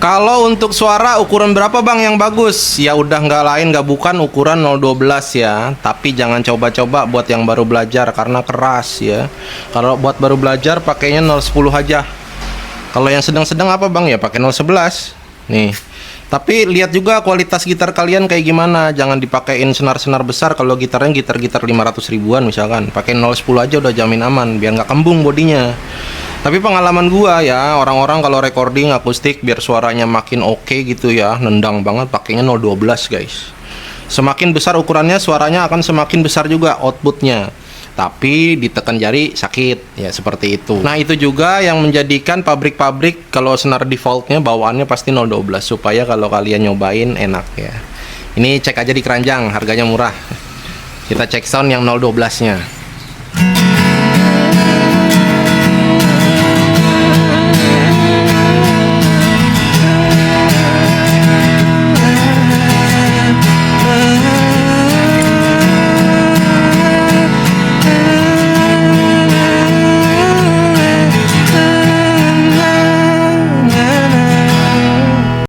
Kalau untuk suara ukuran berapa bang yang bagus? Ya udah nggak lain nggak bukan ukuran 012 ya. Tapi jangan coba-coba buat yang baru belajar karena keras ya. Kalau buat baru belajar pakainya 010 aja. Kalau yang sedang-sedang apa bang ya pakai 011. Nih. Tapi lihat juga kualitas gitar kalian kayak gimana. Jangan dipakein senar-senar besar. Kalau gitarnya gitar-gitar 500 ribuan misalkan, pakai 010 aja udah jamin aman biar nggak kembung bodinya. Tapi pengalaman gua ya, orang-orang kalau recording akustik biar suaranya makin oke gitu ya, nendang banget pakainya 012 guys. Semakin besar ukurannya suaranya akan semakin besar juga outputnya. Tapi ditekan jari sakit ya, seperti itu. Nah itu juga yang menjadikan pabrik-pabrik kalau senar defaultnya bawaannya pasti 012 supaya kalau kalian nyobain enak ya. Ini cek aja di keranjang, harganya murah. Kita cek sound yang 012 nya.